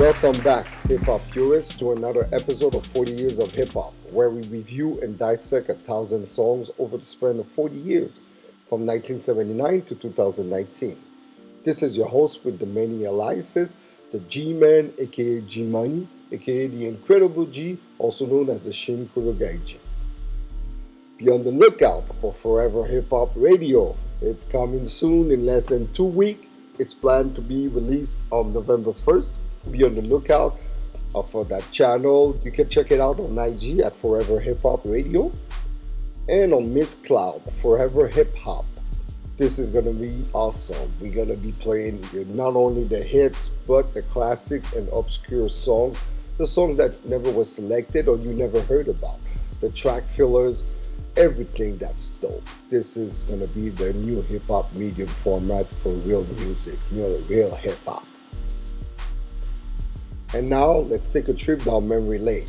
Welcome back, hip hop purists, to another episode of 40 Years of Hip Hop, where we review and dissect 1,000 songs over the span of 40 years, from 1979 to 2019. This is your host with the many aliases, the G-Man, aka G-Money, aka the Incredible G, also known as the Shin Kurogaiji. Be on the lookout for Forever Hip Hop Radio. It's coming soon in less than 2 weeks. It's planned to be released on November 1st. Be on the lookout for that channel. You can check it out on IG at Forever Hip Hop Radio and on Miss Cloud, Forever Hip Hop. This is going to be awesome. We're going to be playing not only the hits, but the classics and obscure songs, the songs that never was selected or you never heard about, the track fillers, everything that's dope. This is going to be the new hip hop medium format for real music, real hip hop. And now, let's take a trip down memory lane.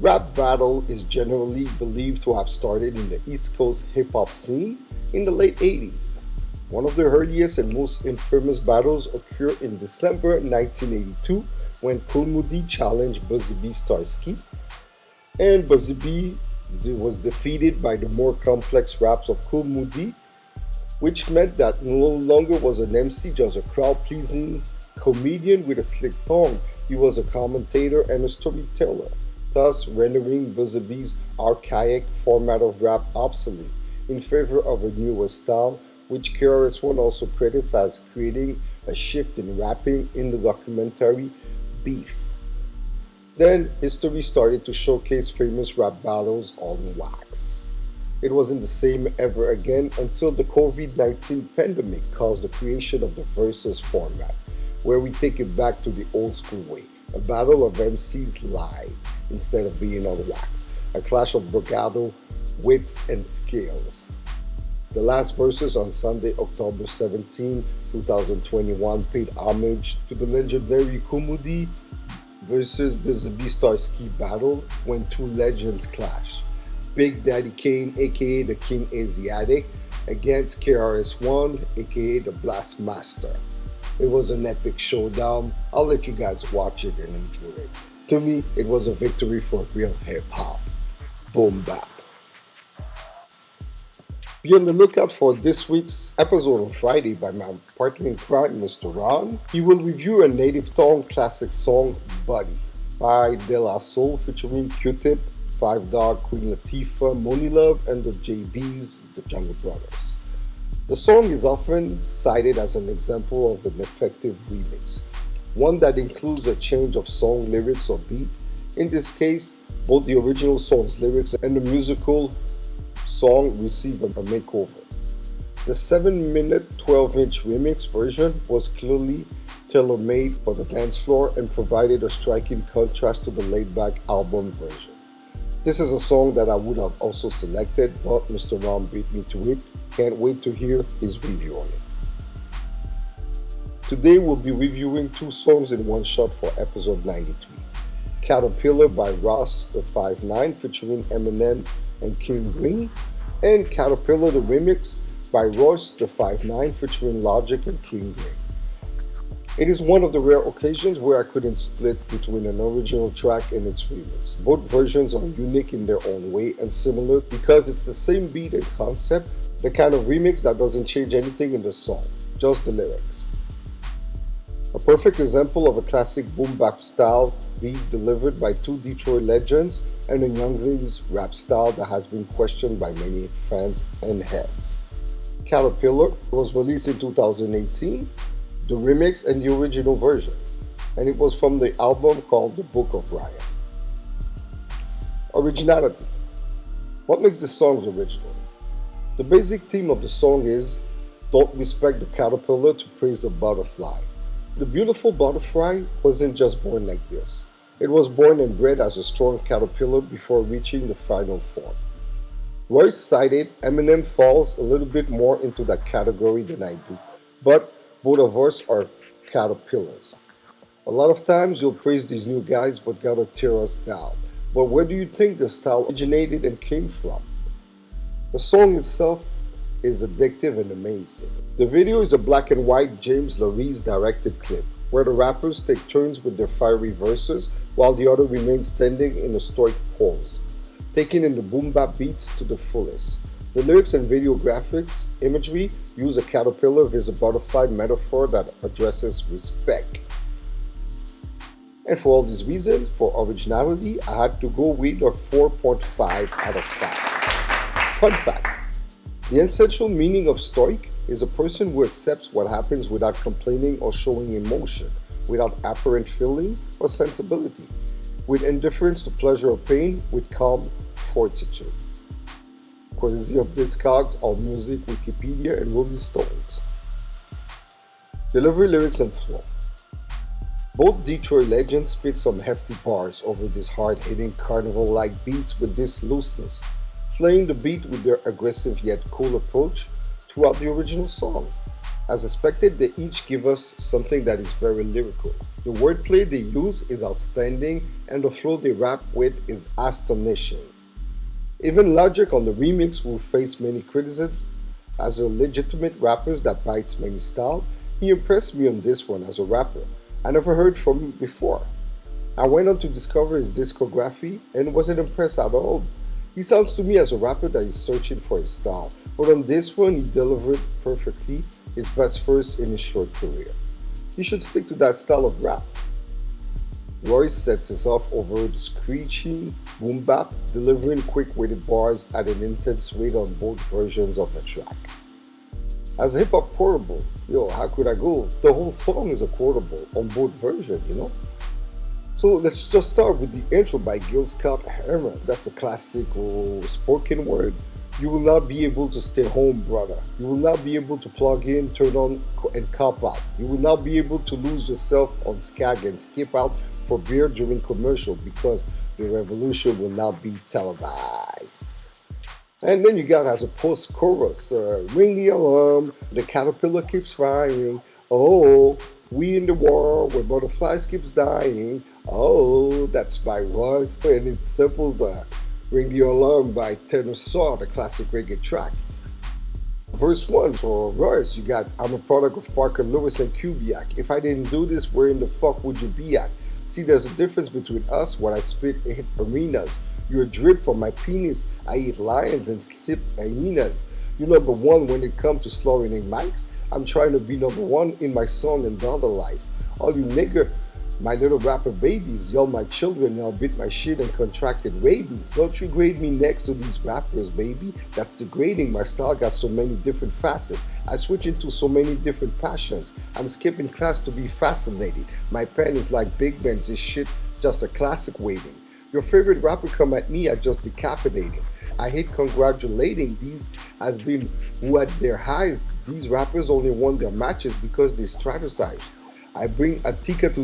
Rap battle is generally believed to have started in the East Coast hip-hop scene in the late 80s. One of the earliest and most infamous battles occurred in December 1982 when Kool Moody challenged Buzzy B Starsky, and Buzzy B was defeated by the more complex raps of Kool Moody, which meant that no longer was an MC just a crowd-pleasing comedian with a slick tongue. He was a commentator and a storyteller, thus rendering Buzzy B's archaic format of rap obsolete in favor of a newer style, which KRS-One also credits as creating a shift in rapping in the documentary Beef. Then history started to showcase famous rap battles on wax. It wasn't the same ever again until the COVID-19 pandemic caused the creation of the Versus format, where we take it back to the old school way, a battle of MCs live instead of being on wax, a clash of bravado, wits, and skills. The last Versus on Sunday, October 17, 2021 paid homage to the legendary Kool Moody versus Buzzy B Starsky battle when two legends clashed. Big Daddy Kane, aka the King Asiatic, against KRS-One, aka the Blast Master. It was an epic showdown. I'll let you guys watch it and enjoy it. To me, it was a victory for real hip-hop. Boom bap. Be on the lookout for this week's episode on Friday by my partner in crime, Mr. Ron. He will review a native tongue classic song, Buddy, by De La Soul featuring Q-Tip, Five Dog, Queen Latifah, Money Love, and the JBs, the Jungle Brothers. The song is often cited as an example of an effective remix, one that includes a change of song lyrics or beat. In this case, both the original song's lyrics and the musical song receive a makeover. The 7-minute 12-inch remix version was clearly tailor-made for the dance floor and provided a striking contrast to the laid-back album version. This is a song that I would have also selected, but Mr. Ron beat me to it. Can't wait to hear his review on it. Today we'll be reviewing 2 songs in one shot for episode 93. Caterpillar by Ross the 5'9" featuring Eminem and King Green, and Caterpillar the Remix by Royce the 5'9" featuring Logic and King Green. It is one of the rare occasions where I couldn't split between an original track and its remix. Both versions are unique in their own way and similar because it's the same beat and concept, the kind of remix that doesn't change anything in the song, just the lyrics. A perfect example of a classic boom bap style beat delivered by 2 Detroit legends and a youngling's rap style that has been questioned by many fans and heads. Caterpillar was released in 2018, the remix and the original version, and it was from the album called The Book of Ryan. Originality. What makes the songs original? The basic theme of the song is, don't respect the caterpillar to praise the butterfly. The beautiful butterfly wasn't just born like this. It was born and bred as a strong caterpillar before reaching the final form. Royce cited Eminem falls a little bit more into that category than I do, but both of us are caterpillars. A lot of times you'll praise these new guys but gotta tear us down. But where do you think the style originated and came from? The song itself is addictive and amazing. The video is a black and white James Larice directed clip. where the rappers take turns with their fiery verses while the other remains standing in a stoic pose, taking in the boom bap beats to the fullest. The lyrics and video graphics imagery use a caterpillar vs a butterfly metaphor that addresses respect. And for all these reasons, for originality, I had to go with a 4.5 out of 5. Fun fact, the essential meaning of stoic is a person who accepts what happens without complaining or showing emotion, without apparent feeling or sensibility, with indifference to pleasure or pain, with calm fortitude. Courtesy of Discogs, AllMusic, Wikipedia, and Rolling Stones. Delivery, lyrics, and flow. Both Detroit legends spit some hefty bars over these hard-hitting carnival-like beats with this looseness, slaying the beat with their aggressive yet cool approach throughout the original song. As expected, they each give us something that is very lyrical. The wordplay they use is outstanding, and the flow they rap with is astonishing. Even Logic on the remix will face many criticisms. As a legitimate rapper that bites many styles, he impressed me on this one as a rapper. I never heard from him before. I went on to discover his discography and wasn't impressed at all. He sounds to me as a rapper that is searching for his style, but on this one he delivered perfectly, his best verse in his short career. He should stick to that style of rap. Royce sets us off over the screeching boom bap, delivering quick-witted bars at an intense rate on both versions of the track. As a hip-hop quotable, how could I go? The whole song is a quotable on both versions, So let's just start with the intro by Gil Scott-Heron. That's a classic spoken word. You will not be able to stay home, brother. You will not be able to plug in, turn on, and cop out. You will not be able to lose yourself on Skag and skip out for beer during commercial because the revolution will not be televised. And then you got as a post-chorus, ring the alarm, the caterpillar keeps firing. Oh, we in the war where butterflies keeps dying. Oh, that's by Royce, and it samples the Ring the Alarm by Tenor Saw, the classic reggae track. Verse 1 for Royce, you got, I'm a product of Parker Lewis and Kubiak. If I didn't do this, where in the fuck would you be at? See, there's a difference between us. What I spit, it hit arenas. You're drip from my penis. I eat lions and sip hyenas. You're number one when it comes to slaughtering mics. I'm trying to be number one in my song and dollar life. All you nigger, my little rapper babies, y'all my children, y'all bit my shit and contracted rabies. Don't you grade me next to these rappers, baby. That's degrading. My style got so many different facets. I switch into so many different passions. I'm skipping class to be fascinated. My pen is like Big Ben, this shit just a classic waving. Your favorite rapper come at me, I just decapitate him. I hate congratulating these as being who at their highs. These rappers only won their matches because they strategize. I bring Atika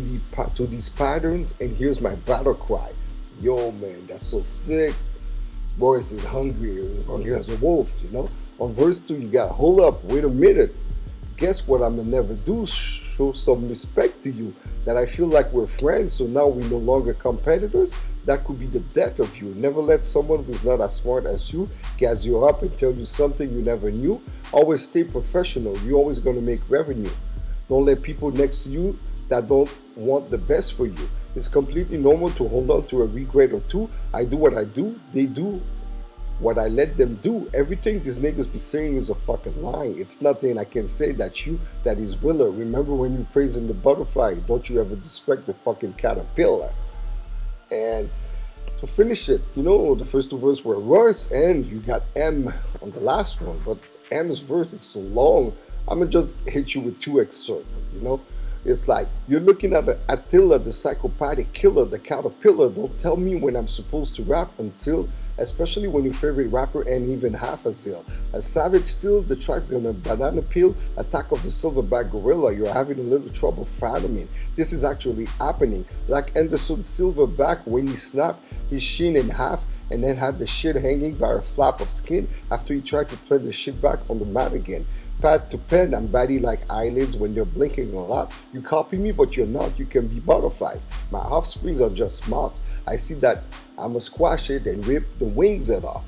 to these patterns, and here's my battle cry. Yo, man, that's so sick. Royce is hungry as a wolf, On verse 2, you got, hold up, wait a minute. Guess what I'm gonna never do? Show some respect to you. That I feel like we're friends, so now we're no longer competitors. That could be the death of you. Never let someone who's not as smart as you gas you up and tell you something you never knew. Always stay professional. You're always gonna make revenue. Don't let people next to you that don't want the best for you. It's completely normal to hold on to a regret or two. I do what I do, they do what I let them do. Everything these niggas be saying is a fucking lie. It's nothing I can say that is Willer. Remember when you praising the butterfly, don't you ever disrespect the fucking caterpillar. And to finish it, the first two verses were Royce and you got M on the last one, but M's verse is so long. I'm gonna just hit you with two excerpts, It's like, you're looking at Attila, the psychopathic killer, the caterpillar. Don't tell me when I'm supposed to rap until, especially when your favorite rapper ain't even half a zill. A savage still, the track's gonna banana peel, attack of the silverback gorilla. You're having a little trouble fathoming. This is actually happening. Like Anderson Silverback when he snapped his shin in half and then had the shit hanging by a flap of skin after he tried to plant the shit back on the mat again. Pad to pen, I'm batty like eyelids when they're blinking a lot. You copy me, but you're not. You can be butterflies. My offsprings are just smart. I see that I'ma squash it and rip the wings it off.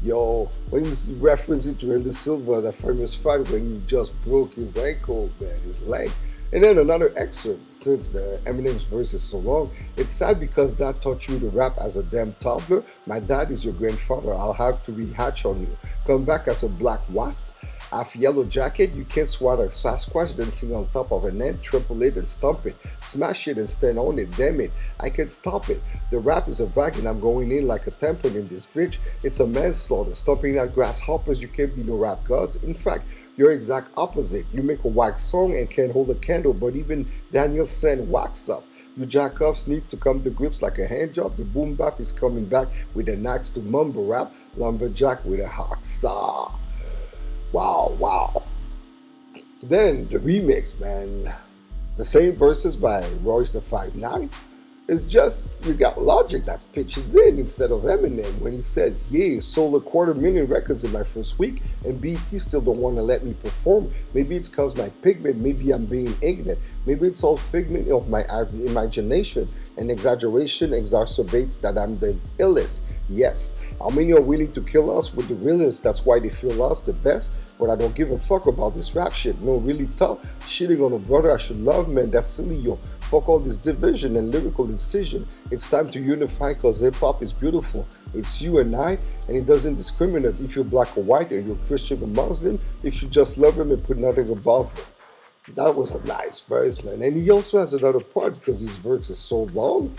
Yo, when you reference it to Randy Silver, that famous fight when you just broke his ankle, man, his leg. And then another excerpt, since the Eminem's verse is so long, it's sad because dad taught you to rap as a damn toddler. My dad is your grandfather, I'll have to rehatch on you. Come back as a black wasp. Half yellow jacket, you can't swat a Sasquatch, then sing on top of an ant, triple it and stomp it, smash it and stand on it, damn it, I can't stop it. The rap is a bag and I'm going in like a temple in this bridge. It's a manslaughter, stomping out grasshoppers, you can't be no rap gods. In fact, you're exact opposite. You make a wax song and can't hold a candle, but even Daniel Sen wax up. You jackoffs need to come to grips like a hand job. The boom bap is coming back with an axe to mumble rap, lumberjack with a hawk saw. Wow, wow. Then the remix, man. The same verses by Royce the 5'9". It's just, you got Logic that pitches in instead of Eminem when he says, yeah, sold 250,000 records in my first week and BT still don't want to let me perform. Maybe it's cause my pigment, maybe I'm being ignorant. Maybe it's all figment of my imagination and exaggeration exacerbates that I'm the illest. Yes, how many are willing to kill us with the realest? That's why they feel us the best. But I don't give a fuck about this rap shit. No, really tough. Shitting on a brother I should love, man. That's silly, yo. Fuck all this division and lyrical incision. It's time to unify because hip-hop is beautiful. It's you and I, and it doesn't discriminate if you're black or white, or you're Christian or Muslim, if you just love him and put nothing above him. That was a nice verse, man. And he also has another part because his verse is so long.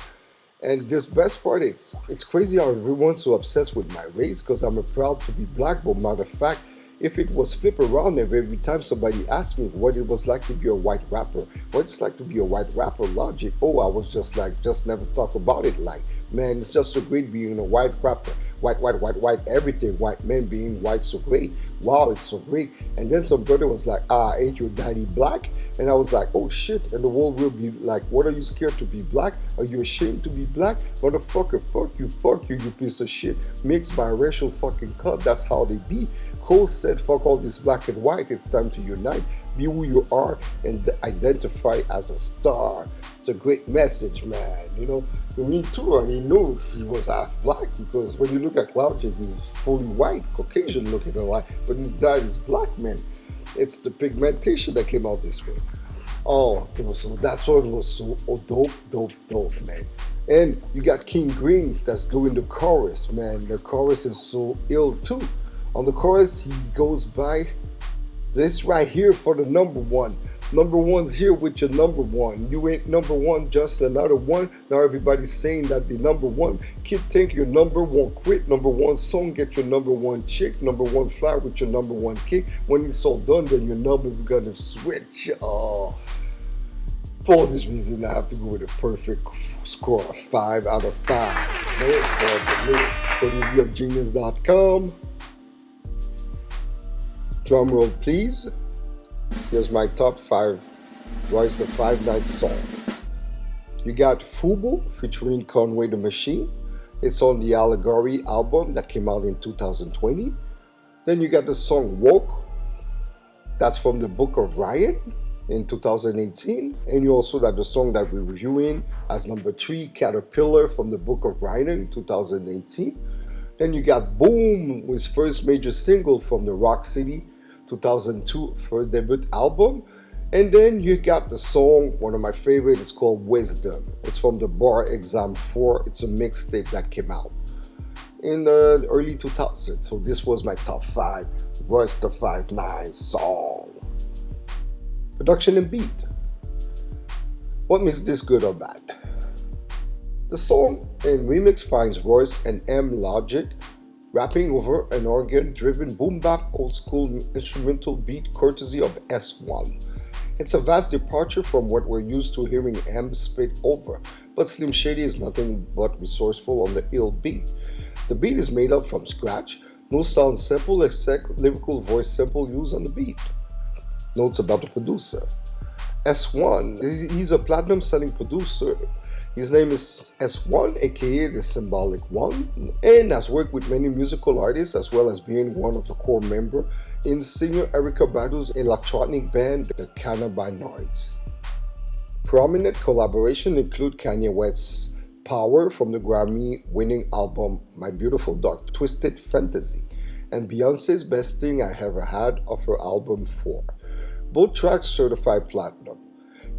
And this best part, it's crazy how everyone's so obsessed with my race because I'm proud to be black, but matter of fact, if it was flip around every time somebody asked me what it was like to be a white rapper, what it's like to be a white rapper, Logic, oh, I was just like, just never talk about it like, man, it's just so great being a white rapper. White, everything, white men being white, so great. Wow, it's so great. And then some brother was like, ain't your daddy black? And I was like, oh shit. And the world will be like, what are you scared to be black? Are you ashamed to be black? Motherfucker, fuck you, you piece of shit. Mixed biracial fucking cut, that's how they be. Cole said, fuck all this black and white, it's time to unite, be who you are, and identify as a star. It's a great message, man. You know, me too, I didn't know he was half black because when you look at Logic, he's fully white, Caucasian looking alike, but his dad is black, man. It's the pigmentation that came out this way. Oh, so that one was so dope, man. And you got King Green that's doing the chorus, man. The chorus is so ill too. On the chorus, he goes by this right here for the number one. Number one's here with your number one. You ain't number one, just another one. Now everybody's saying that the number one. Kid think your number one quit. Number one song, get your number one chick. Number one fly with your number one kick. When it's all done, then your number's gonna switch. Oh. For this reason, I have to go with a perfect score of 5 out of 5. The lyrics, courtesyofgenius.com. Drum roll, please. Here's my top 5 Royce the 5'9" song. You got Fubu featuring Conway the Machine. It's on the Allegory album that came out in 2020. Then you got the song Woke. That's from the Book of Ryan in 2018. And you also got the song that we're reviewing as number 3, Caterpillar from the Book of Ryan in 2018. Then you got Boom, his first major single from the Rock City 2002 first debut album. And then you got the song, one of my favorites, it's called Wisdom. It's from the Bar Exam 4. It's a mixtape that came out in the early 2000s. So this was my top 5 Royce the 5'9" song. Production and beat. What makes this good or bad? The song and remix finds Royce and M Logic rapping over an organ-driven boom-bap old-school instrumental beat courtesy of S1. It's a vast departure from what we're used to hearing M spit over, but Slim Shady is nothing but resourceful on the ill beat. The beat is made up from scratch, no sound sample except lyrical voice sample used on the beat. Notes about the producer. S1, he's a platinum-selling producer. His name is S1, aka the Symbolic One, and has worked with many musical artists as well as being one of the core members in singer Erykah Badu's electronic band, the Cannabinoids. Prominent collaborations include Kanye West's Power from the Grammy-winning album My Beautiful Dark Twisted Fantasy, and Beyoncé's Best Thing I Ever Had of her album 4. Both tracks certified platinum.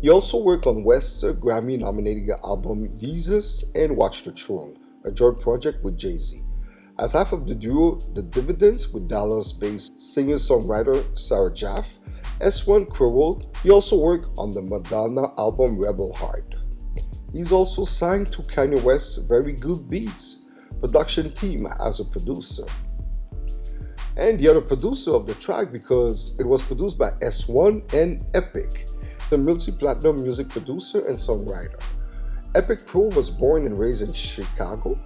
He also worked on West's Grammy-nominated album Yeezus and Watch the Throne, a joint project with Jay-Z. As half of the duo The Dividends with Dallas-based singer-songwriter Sarah Jaff, S1 co-wrote. He also worked on the Madonna album Rebel Heart. He's also signed to Kanye West's Very Good Beats production team as a producer. And the other producer of the track, because it was produced by S1 and Epic, a multi-platinum music producer and songwriter. Epic Pro was born and raised in Chicago,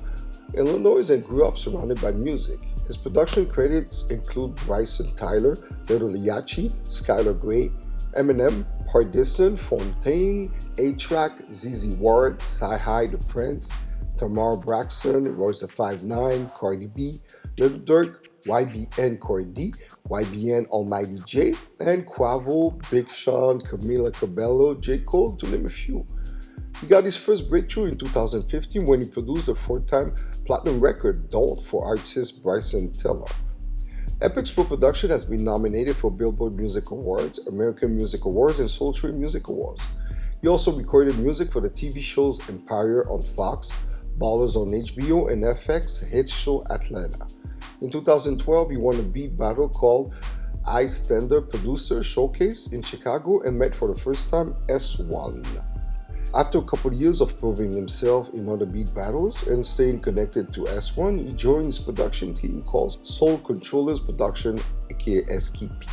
Illinois, and grew up surrounded by music. His production credits include Bryson Tyler, Little Yachty, Skylar Grey, Eminem, Hardison, Fontaine, A-Track, ZZ Ward, Sci-Hi the Prince, Tamar Braxton, Royce the 5'9", Cardi B, Lil Durk, YBN Corey D, YBN Almighty J, and Quavo, Big Sean, Camila Cabello, J. Cole, to name a few. He got his first breakthrough in 2015 when he produced the 4-time platinum record Dolt for artist Bryson Tiller. Epic's production has been nominated for Billboard Music Awards, American Music Awards, and Sultry Music Awards. He also recorded music for the TV shows Empire on Fox, Ballers on HBO, and FX hit show Atlanta. In 2012, he won a beat battle called Ice Tender Producer Showcase in Chicago and met for the first time S1. After a couple of years of proving himself in other beat battles and staying connected to S1, he joined his production team called Soul Controllers Production, aka SKP.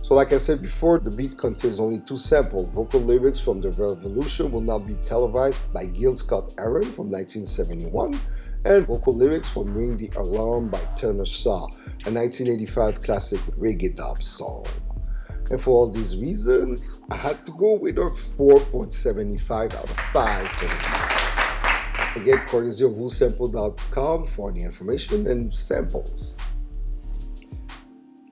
So like I said before, the beat contains only 2 samples. Vocal lyrics from The Revolution will now be televised by Gil Scott-Heron from 1971, and vocal lyrics from Ring the Alarm by Turner Shaw, a 1985 classic reggae dub song. And for all these reasons, I had to go with a 4.75 out of 5 for the beat. Again, courtesy of whosample.com for the information and samples.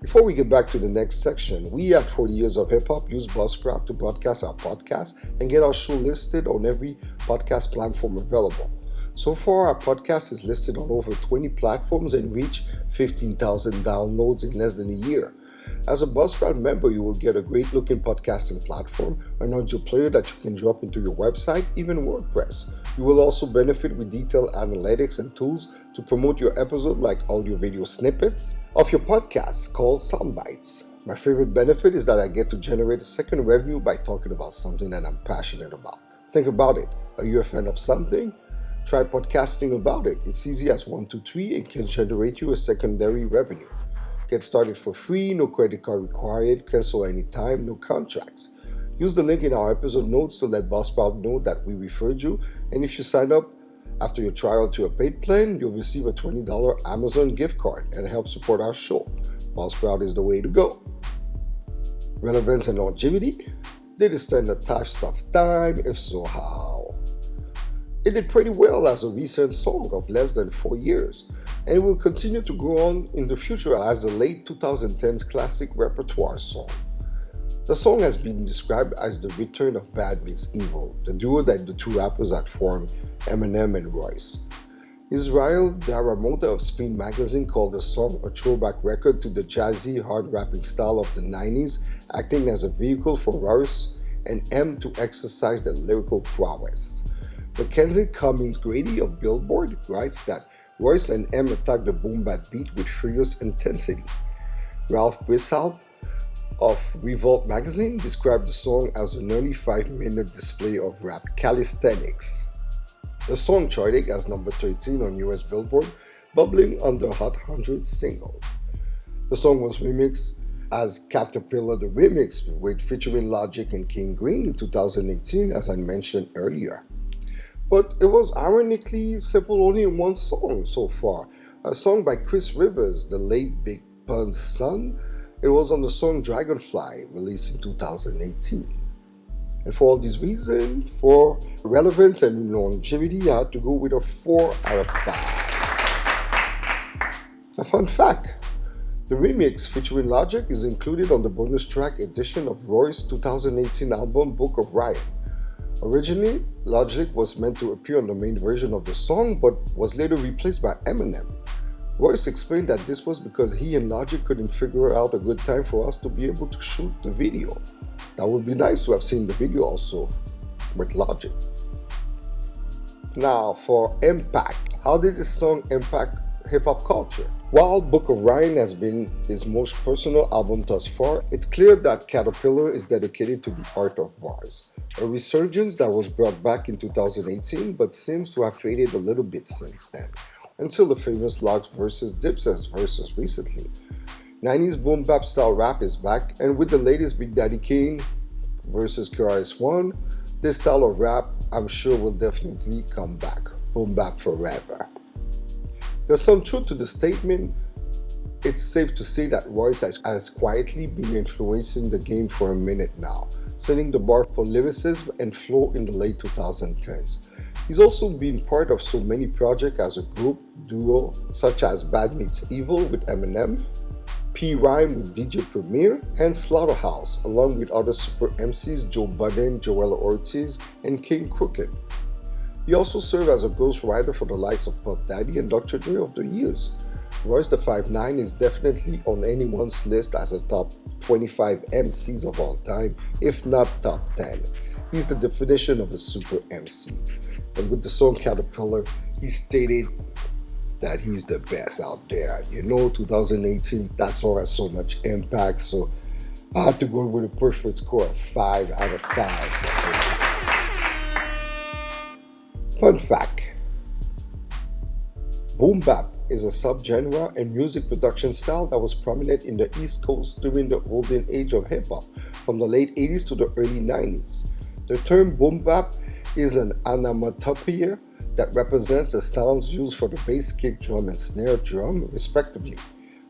Before we get back to the next section, we at 40 Years of Hip Hop use Buzzsprout to broadcast our podcast and get our show listed on every podcast platform available. So far, our podcast is listed on over 20 platforms and reached 15,000 downloads in less than a year. As a Buzzsprout member, you will get a great-looking podcasting platform, an audio player that you can drop into your website, even WordPress. You will also benefit with detailed analytics and tools to promote your episode, like audio-video snippets of your podcast called Soundbites. My favorite benefit is that I get to generate a second revenue by talking about something that I'm passionate about. Think about it. Are you a fan of something? Try podcasting about it. It's easy as 1, 2, 3 and can generate you a secondary revenue. Get started for free, no credit card required, cancel anytime, no contracts. Use the link in our episode notes to let Buzzsprout know that we referred you, and if you sign up after your trial to a paid plan, you'll receive a $20 Amazon gift card and help support our show. Buzzsprout is the way to go. Relevance and longevity? Did it stand the test of time? If so, how? It did pretty well as a recent song of less than 4 years, and it will continue to grow on in the future as a late 2010s classic repertoire song. The song has been described as the return of Bad Meets Evil, the duo that the 2 rappers had formed, Eminem and Royce. Israel Daramota of Spin magazine called the song a throwback record to the jazzy, hard rapping style of the 90s, acting as a vehicle for Royce and M to exercise their lyrical prowess. Mackenzie Cummings Grady of Billboard writes that Royce and M attacked the boom bap beat with furious intensity. Ralph Brishout of Revolt magazine described the song as an early 5-minute display of rap calisthenics. The song charted as number 13 on US Billboard, bubbling under Hot 100 singles. The song was remixed as Caterpillar the Remix, with featuring Logic and King Green in 2018, as I mentioned earlier. But it was ironically sampled only in one song so far, a song by Chris Rivers, the late Big Pun's son. It was on the song Dragonfly, released in 2018. And for all these reasons, for relevance and longevity, I had to go with a 4 out of 5. A fun fact, the remix featuring Logic is included on the bonus track edition of Royce's 2018 album Book of Riot. Originally, Logic was meant to appear on the main version of the song, but was later replaced by Eminem. Royce explained that this was because he and Logic couldn't figure out a good time for us to be able to shoot the video. That would be nice to have seen the video also with Logic. Now for impact. How did this song impact hip-hop culture? While Book of Ryan has been his most personal album thus far, it's clear that Caterpillar is dedicated to the art of bars. A resurgence that was brought back in 2018 but seems to have faded a little bit since then, until the famous Logs vs. Dipset versus recently. 90s boom bap style rap is back, and with the latest Big Daddy Kane versus KRS-One, this style of rap I'm sure will definitely come back. Boom bap forever. There's some truth to the statement. It's safe to say that Royce has quietly been influencing the game for a minute now, setting the bar for lyricism and flow in the late 2010s. He's also been part of so many projects as a group duo, such as Bad Meets Evil with Eminem, P-Rhyme with DJ Premier, and Slaughterhouse, along with other super MCs Joe Budden, Joel Ortiz, and King Crooked. He also served as a ghostwriter for the likes of Puff Daddy and Dr. Dre over the years. Royce the 5'9" is definitely on anyone's list as a top 25 MCs of all time, if not top 10. He's the definition of a super MC. And with the song Caterpillar, he stated that he's the best out there. 2018, that song has so much impact, so I had to go with a perfect score of 5 out of 5. Fun fact. Boom bap is a subgenre and music production style that was prominent in the East Coast during the golden age of hip-hop, from the late 80s to the early 90s. The term boom bap is an onomatopoeia that represents the sounds used for the bass, kick drum, and snare drum, respectively.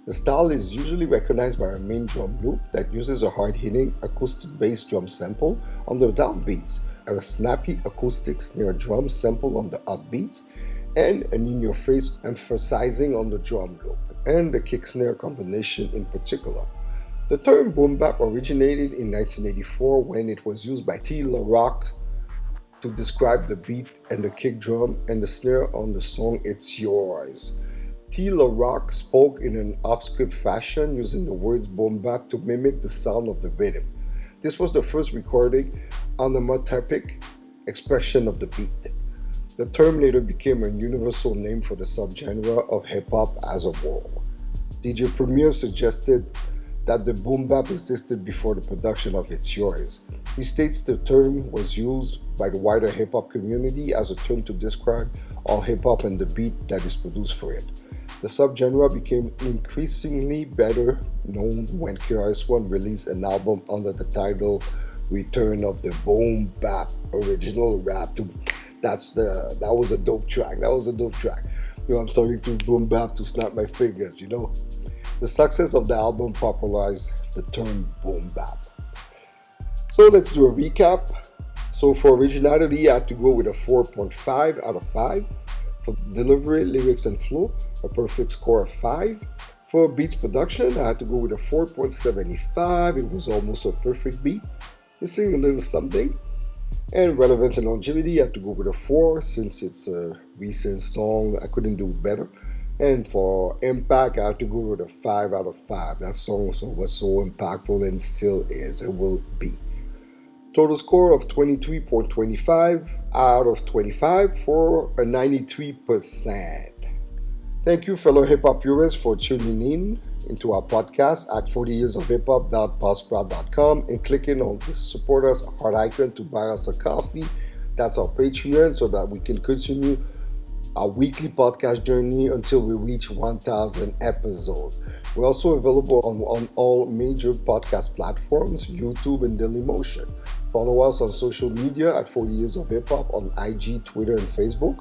The style is usually recognized by a main drum loop that uses a hard-hitting acoustic bass drum sample on the downbeats, a snappy acoustic snare drum sample on the upbeats, and an in-your-face emphasizing on the drum loop, and the kick-snare combination in particular. The term boom bap originated in 1984 when it was used by T. La Rock to describe the beat and the kick drum and the snare on the song It's Yours. T. La Rock spoke in an off-script fashion using the words boom bap to mimic the sound of the rhythm. This was the first recorded onomatopoeic expression of the beat. The term later became a universal name for the subgenre of hip-hop as a whole. DJ Premier suggested that the boom bap existed before the production of It's Yours. He states the term was used by the wider hip-hop community as a term to describe all hip-hop and the beat that is produced for it. The subgenre became increasingly better known when KRS-One released an album under the title Return of the Boom Bap Original Rap. That was a dope track. I'm starting to boom bap to snap my fingers, The success of the album popularized the term boom bap. So let's do a recap. So for originality, I had to go with a 4.5 out of 5. For delivery, lyrics, and flow, a perfect score of 5. For beats production, I had to go with a 4.75. It was almost a perfect beat, missing a little something. And relevance and longevity, I had to go with a 4 since it's a recent song. I couldn't do better. And for impact, I had to go with a 5 out of 5. That song was so impactful and still is. It will be. Total score of 23.25 out of 25 for a 93%. Thank you, fellow hip-hop purists, for tuning in into our podcast at 40yearsofhiphop.buzzsprout.com and clicking on the support us heart icon to buy us a coffee. That's our Patreon, so that we can continue our weekly podcast journey until we reach 1,000 episodes. We're also available on all major podcast platforms, YouTube and Dailymotion. Follow us on social media at 40 Years of Hip Hop on IG, Twitter, and Facebook.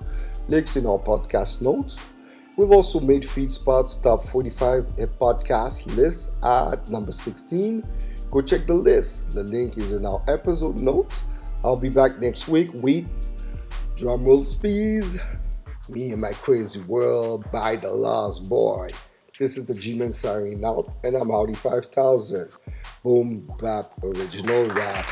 Links in our podcast notes. We've also made FeedSpot's top 45 podcast list at number 16. Go check the list. The link is in our episode notes. I'll be back next week with drum rolls, please. Me and my crazy world by the Lost Boy. This is the G-Man signing out, and I'm Audi 5000. Boom Bap Original Rap.